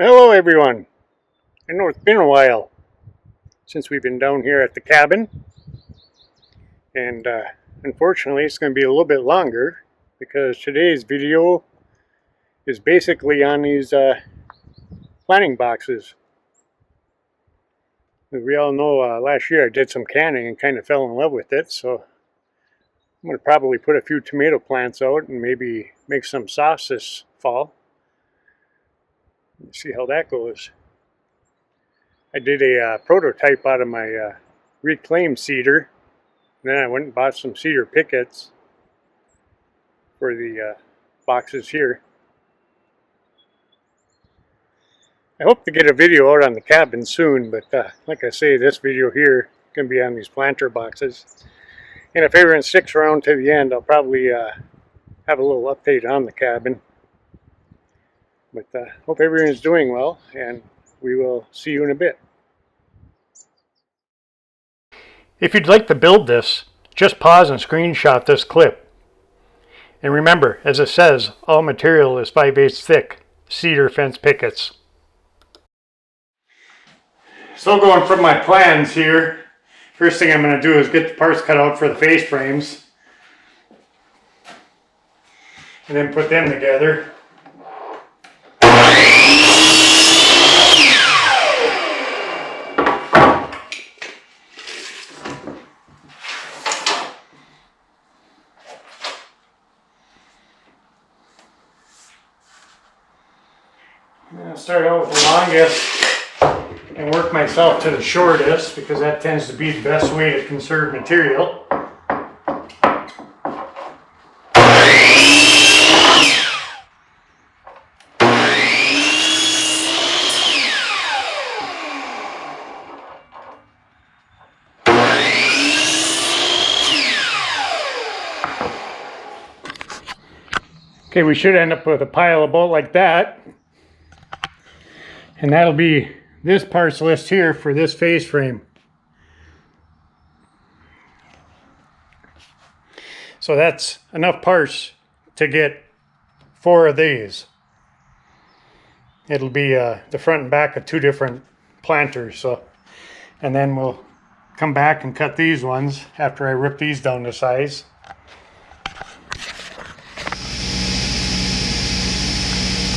Hello everyone. I know it's been a while since we've been down here at the cabin, and unfortunately it's going to be a little bit longer because today's video is basically on these planting boxes. As we all know, last year I did some canning and kind of fell in love with it, so I'm going to probably put a few tomato plants out and maybe make some sauce this fall. Let's see how that goes. I did a prototype out of my reclaimed cedar, and then I went and bought some cedar pickets for the boxes here. I hope to get a video out on the cabin soon, but like I say, this video here is going to be on these planter boxes. And if everyone sticks around to the end, I'll probably have a little update on the cabin. But hope everyone's doing well, and we will see you in a bit. If you'd like to build this, just pause and screenshot this clip. And remember, as it says, all material is 5/8 thick cedar fence pickets. So going from my plans here, first thing I'm going to do is get the parts cut out for the face frames. And then put them together. I'll start out with the longest and work myself to the shortest because that tends to be the best way to conserve material. Okay, we should end up with a pile about like that. And that'll be this parts list here for this face frame. So that's enough parts to get 4 of these. It'll be the front and back of 2 different planters. So, and then we'll come back and cut these ones after I rip these down to size.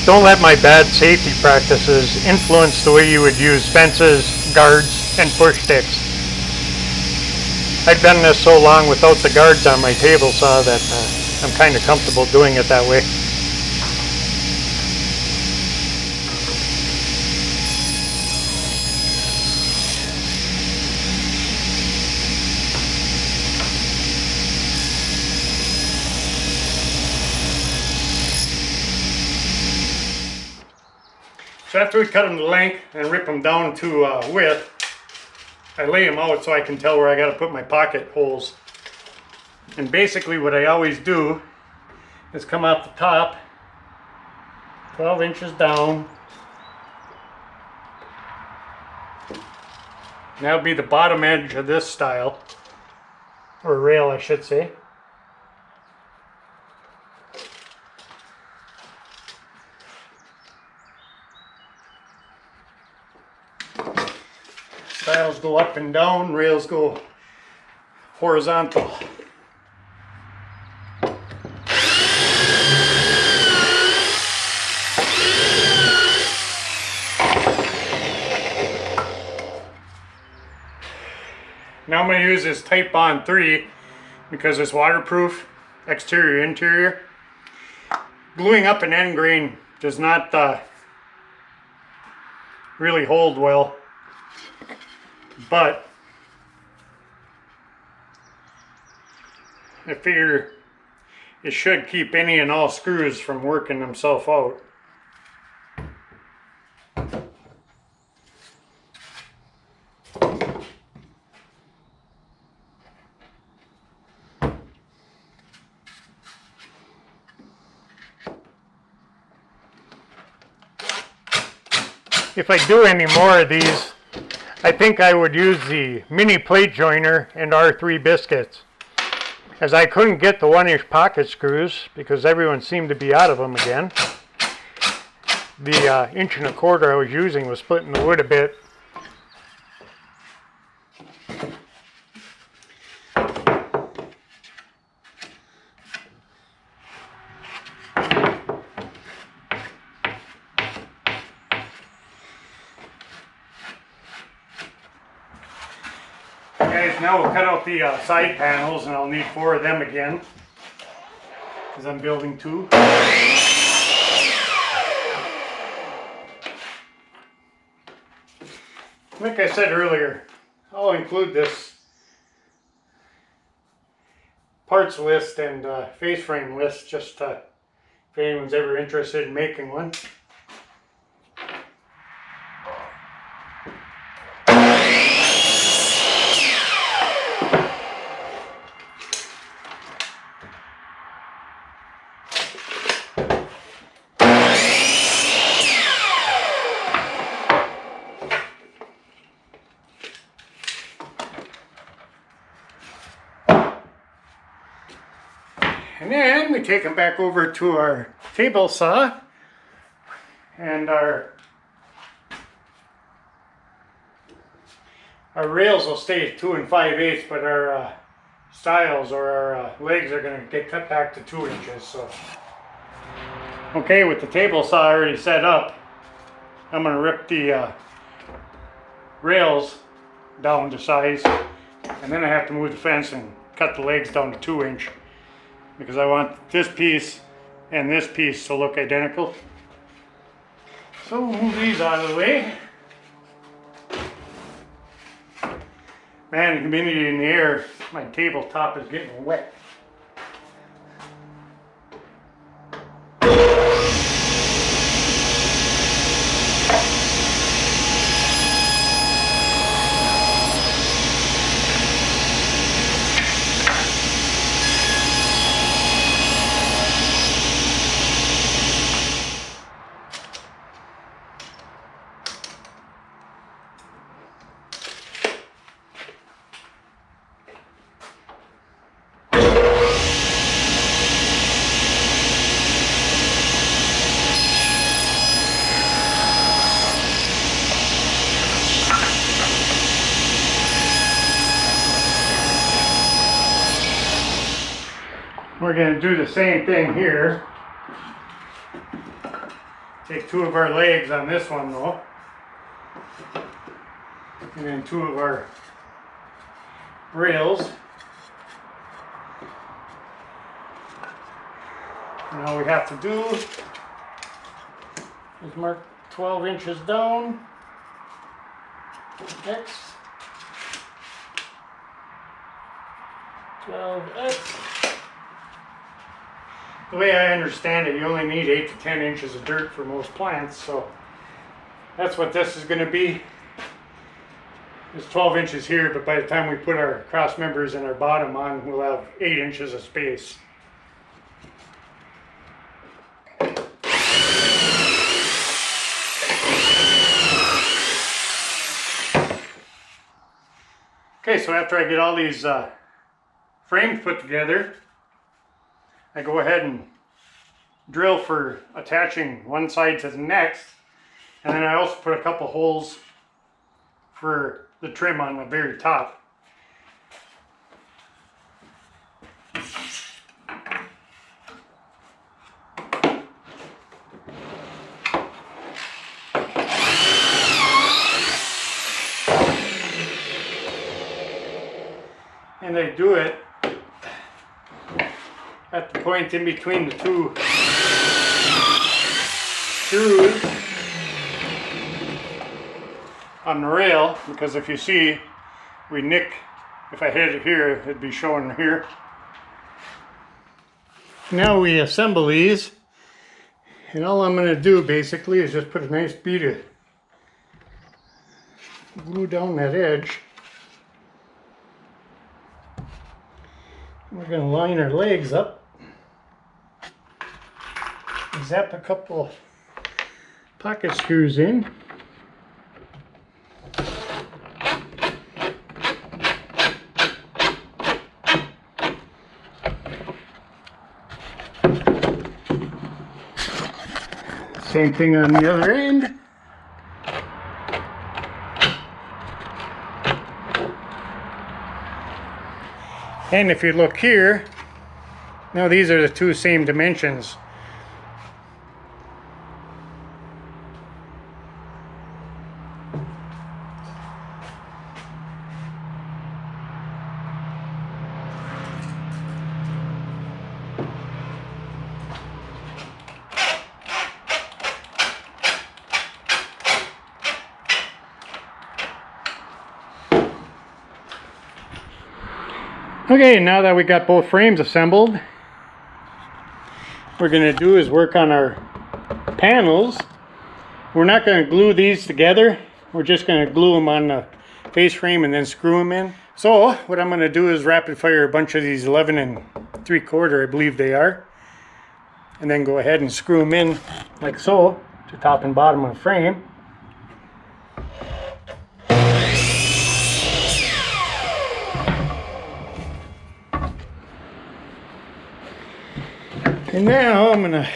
Don't let my bad safety practices influence the way you would use fences, guards, and push sticks. I've done this so long without the guards on my table saw that I'm kind of comfortable doing it that way. So after we cut them to length and rip them down to width, I lay them out so I can tell where I got to put my pocket holes. And basically what I always do is come off the top 12 inches down. And that'll be the bottom edge of this style, or rail I should say. Stiles go up and down, rails go horizontal. Now I'm going to use this Type Bond 3 because it's waterproof, exterior, interior. Gluing up an end grain does not really hold well. But I figure it should keep any and all screws from working themselves out. If I do any more of these, I think I would use the mini plate joiner and R3 biscuits. As I couldn't get the 1-inch pocket screws because everyone seemed to be out of them again. The 1.25" I was using was splitting the wood a bit. Guys, now we'll cut out the side panels, and I'll need 4 of them again because I'm building 2. Like I said earlier, I'll include this parts list and face frame list just if anyone's ever interested in making one. And then we take them back over to our table saw, and our rails will stay at 2 5/8, but our stiles or our legs are going to get cut back to 2 inches. So, okay, with the table saw already set up, I'm going to rip the rails down to size, and then I have to move the fence and cut the legs down to 2 inch. Because I want this piece and this piece to look identical. So we'll move these out of the way. Man, the humidity in the air, my tabletop is getting wet. We're going to do the same thing here. Take 2 of our legs on this one though, and then 2 of our rails. And all we have to do is mark 12 inches down, X, 12X. The way I understand it, you only need 8 to 10 inches of dirt for most plants, so that's what this is going to be. It's 12 inches here, but by the time we put our cross members and our bottom on, we'll have 8 inches of space. Okay, so after I get all these frames put together, I go ahead and drill for attaching one side to the next, and then I also put a couple holes for the trim on the very top. And I do it at the point in between the 2 screws on the rail, because if you see, we nick, if I hit it here, it'd be showing here. Now we assemble these, and all I'm going to do basically is just put a nice bead of glue down that edge. We're going to line our legs up. Zap a couple pocket screws in. Same thing on the other end. And if you look here, now these are the two same dimensions. Okay, now that we got both frames assembled, what we're going to do is work on our panels. We're not going to glue these together. We're just going to glue them on the face frame and then screw them in. So what I'm going to do is rapid fire a bunch of these 11 3/4, I believe they are, and then go ahead and screw them in like so to top and bottom of the frame. And now I'm going to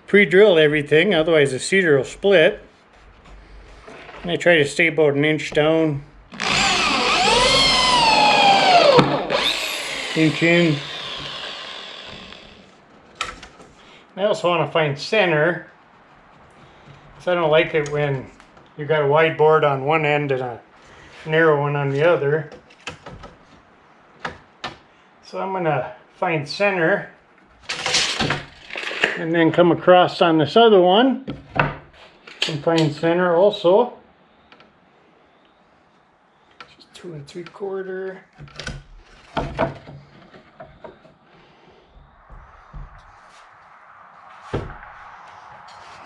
pre-drill everything, otherwise the cedar will split. And I try to stay about an inch down, inch in. I also want to find center, because I don't like it when you've got a wide board on one end and a narrow one on the other. So I'm going to find center. And then come across on this other one and find center also. Just 2 3/4.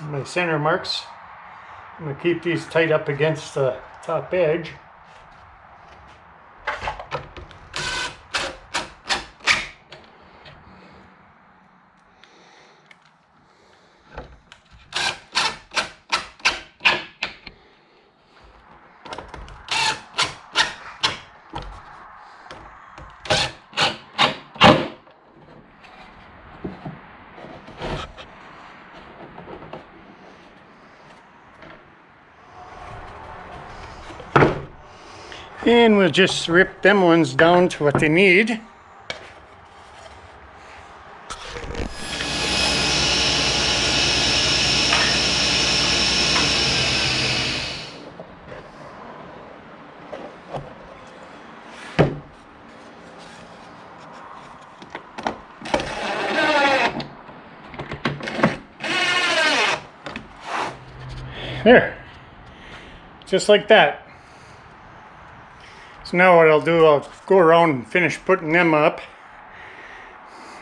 My center marks. I'm going to keep these tight up against the top edge. And we'll just rip them ones down to what they need. There, just like that. So now what I'll do, I'll go around and finish putting them up,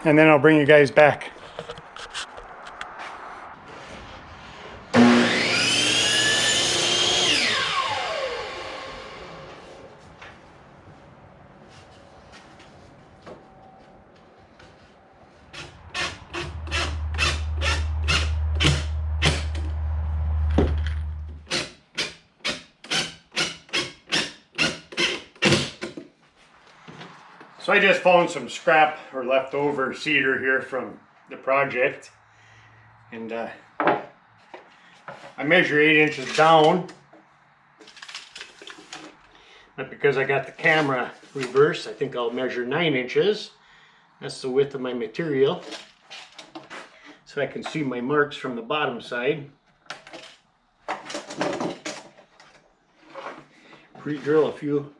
and then I'll bring you guys back. So I just found some scrap or leftover cedar here from the project, and I measure 8 inches down, but because I got the camera reversed, I think I'll measure 9 inches. That's the width of my material, so I can see my marks from the bottom side. Pre-drill a few.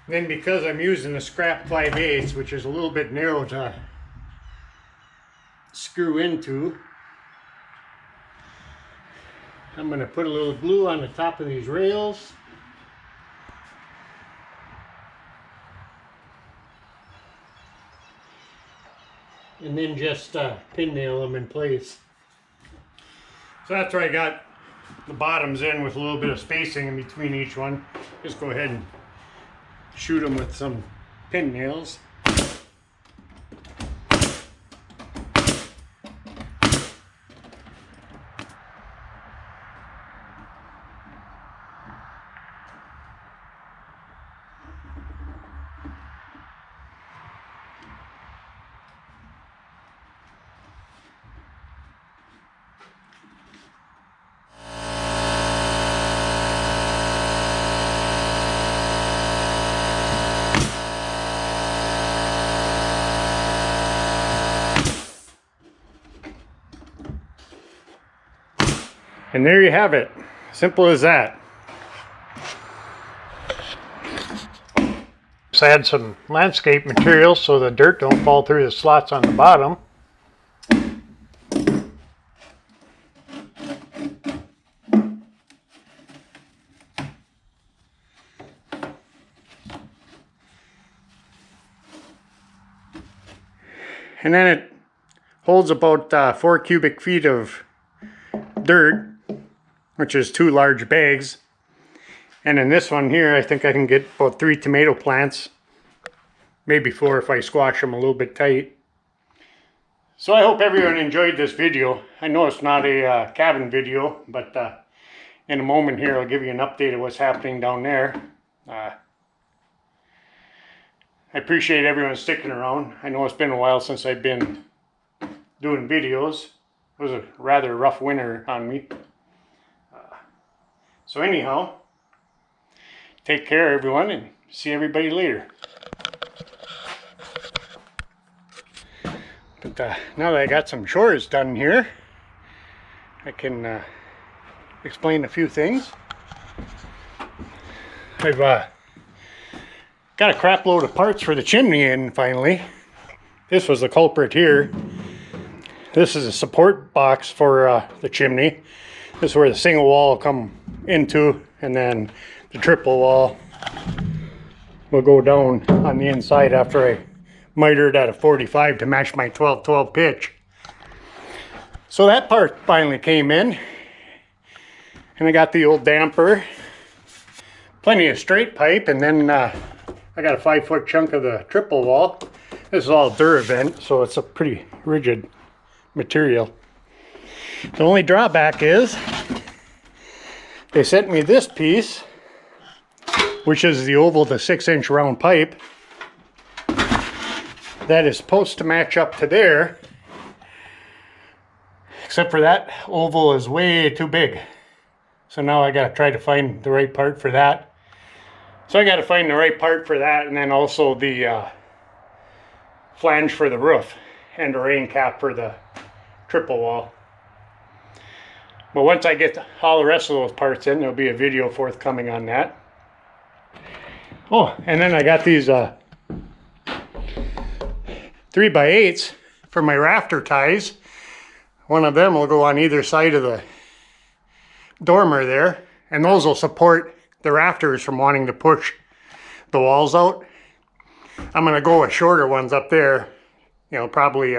Then because I'm using a scrap 5/8, which is a little bit narrow to screw into, I'm going to put a little glue on the top of these rails. And then just pin nail them in place. So after I got the bottoms in with a little bit of spacing in between each one, just go ahead and shoot them with some pin nails. And there you have it. Simple as that. Just add some landscape material so the dirt don't fall through the slots on the bottom. And then it holds about 4 cubic feet of dirt, which is 2 large bags. And in this one here, I think I can get about 3 tomato plants, maybe 4 if I squash them a little bit tight. So I hope everyone enjoyed this video. I know it's not a cabin video, but in a moment here I'll give you an update of what's happening down there. I appreciate everyone sticking around. I know it's been a while since I've been doing videos. It was a rather rough winter on me. So anyhow, take care everyone, and see everybody later. But now that I got some chores done here, I can explain a few things. I've got a crap load of parts for the chimney in finally. This was the culprit here. This is a support box for the chimney. This is where the single wall will come into, and then the triple wall will go down on the inside after I mitered at a 45 to match my 12-12 pitch. So that part finally came in, and I got the old damper, plenty of straight pipe, and then I got a 5-foot chunk of the triple wall. This is all Duravent, so it's a pretty rigid material. The only drawback is they sent me this piece, which is the oval to 6-inch round pipe that is supposed to match up to there, except for that oval is way too big. So now I gotta try to find the right part for that. So I gotta find the right part for that, and then also the flange for the roof and a rain cap for the triple wall. But once I get all the rest of those parts in, there'll be a video forthcoming on that. Oh, and then I got these 3x8s for my rafter ties. One of them will go on either side of the dormer there, and those will support the rafters from wanting to push the walls out. I'm going to go with shorter ones up there, you know, probably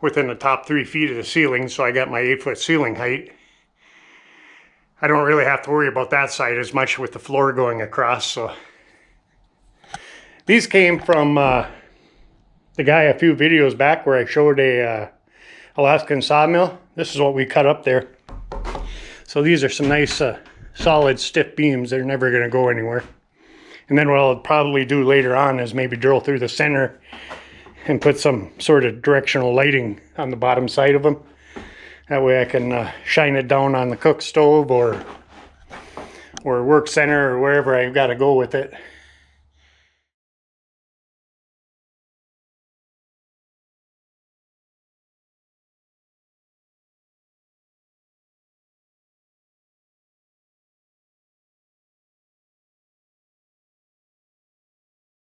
within the top 3 feet of the ceiling, so I got my 8-foot ceiling height. I don't really have to worry about that side as much with the floor going across. So these came from the guy a few videos back where I showed a Alaskan sawmill. This is what we cut up there. So these are some nice solid stiff beams. They're never going to go anywhere. And then what I'll probably do later on is maybe drill through the center and put some sort of directional lighting on the bottom side of them. That way I can shine it down on the cook stove or work center or wherever I've got to go with it.